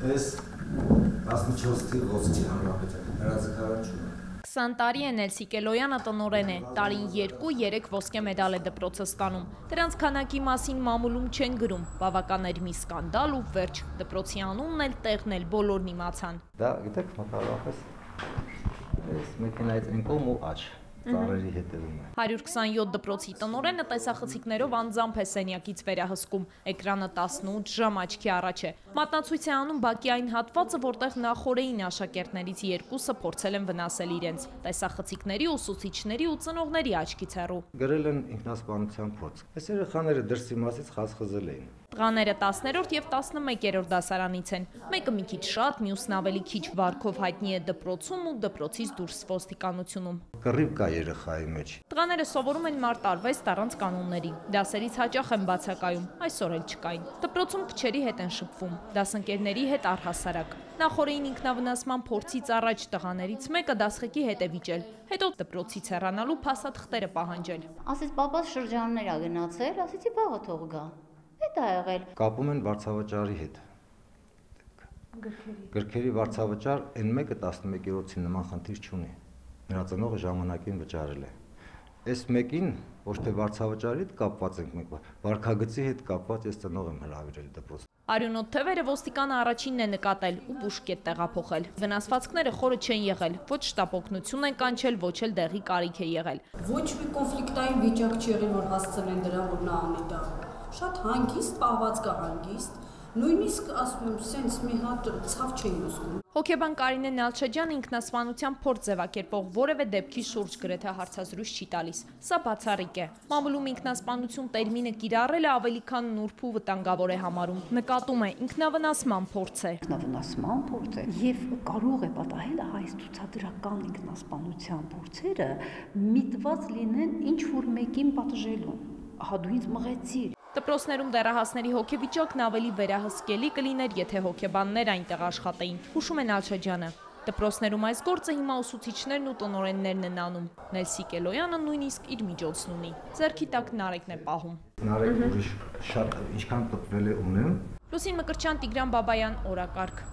Ես 14 թիվ ոսկի հանրապետական հրաձգարան չունեմ։ 20 տարի է Նելսի Կելոյանը տնօրեն է, տարին 2-3 ոսկե մեդալ է դպրոցը ստանում։ Դրանց քանակի մասին մամուլում չեն գրում, բավական էր մի սկանդալ ու վերջ, դպրոցի անունն էլ տեղն էլ բոլորն իմացան։ Դա գիտեք մոտավորապես այս մեքենայից ընկում ու աչ ծառերի հետևում է։ 127 դպրոցի տնօրենը տեսախցիկներով անձամբ է սենյակից վերահսկում, էկրանը 18 ժամ աչքի առաջ է։ Մատնացույց է անում բակի այն հատվածը, որտեղ նախորդային աշակերտներից երկուսը փորձել են վնասել իրենց, տեսախցիկների, ուսուցիչների ու ծնողների աչքից հեռու։ Գրել են ինքնասպանության փորձ։ Այս երեխաները դրսի մասից խազխզել էին։ Տղաները 10-րդ եւ 11-րդ դասարանից են։ Մեկը մի քիչ շատ, մյուսն ավելի քիչ վարքով հայտնի է դպրոցում ու դպրոցից դուրս ոստիկանությունում։ Կռիվ կա երեխայի մեջ։ Տղաները սովորում են մարտարվեստ առանց կանոնների։ Դասերից հաճախ են բացակայում, այսօր էլ չկային։ Դպրոցում քչերի հետ են շփվում, դասընկերների հետ առհասարակ։ Նախորդային ինքնավնասման փորձից առաջ տղաներից մեկը դասղեկի հետ է վիճել, հետո դպրոցից հեռանալու փաստաթղթերը պահանջել։ Ասեց պապաս շրջաններ ա գնացել, ասեցի վաղը թող գա։ Այդ ա եղել։ Կապում են վարձավճարի հետ։ Գրքերի վարձավճար այն մեկը 11-րդին նման խնդիր չունի։ Նրա ծնողը ժամանակին վճարել է։ Այս մեկին ոչ թե վարձավճարի հետ կապված ենք մենք, վարքագծի հետ կապված ես ծնող եմ հրավիրել դպրոց։ Արյունոտ թևերը ոստիկանը առաջինն է նկատել ու բուժկետ տեղափոխել։ Վնասվածքները խորը չեն եղել, ոչ շտապ օգնություն են կանչել, ոչ էլ դեղի կարիք է եղել։ Ոչ մի կոնֆլիկտային վիճակ չի եղել, որ հասցել են դրա, որ նա անի դա։ Շատ հանգիստ, պահվածքը հանգիստ, նույնիսկ ասում եմ, սենց մի հատ ցավ չէին ուզում։ Հոգեբան Կարինե Նալչաջյանը ինքնասպանության փորձ ձևակերպող որևէ դեպքի շուրջ գրեթե հարցազրույց չի տալիս։ Սա բացառիկ է։ Մամուլում ինքնասպանություն տերմինը կիրառելը ավելի քան նուրբ ու վտանգավոր է համարում։ Նկատում է ինքնավնասման փորձ է։ Ինքնավնասման փորձ է եւ կարող է պատահել այս ցուցադրական ինքնասպանության փորձերը միտված լինեն ինչ որ մեկին պատժելու։ Ահա դու ինձ մղեցիր։ Դպրոցներում դեռահասների հոգեվիճակն ավելի վերահսկելի կլիներ, եթե հոգեբաններ այնտեղ աշխատեին, հուշում է Նալչաջյանը։ Դպրոցներում այս գործը հիմա ուսուցիչներն ու տնօրեններն են անում։ Նելսի Կելոյանը նույնիսկ իր միջոցն ունի։ Ձեռքի տակ Նարեկն է պահում։ Նարեկ ուրիշ շատ ինչքան տպվել է ունեմ։ Լուսին Մկրտչյան, Տիգրան Բաբայան, օրակարգ։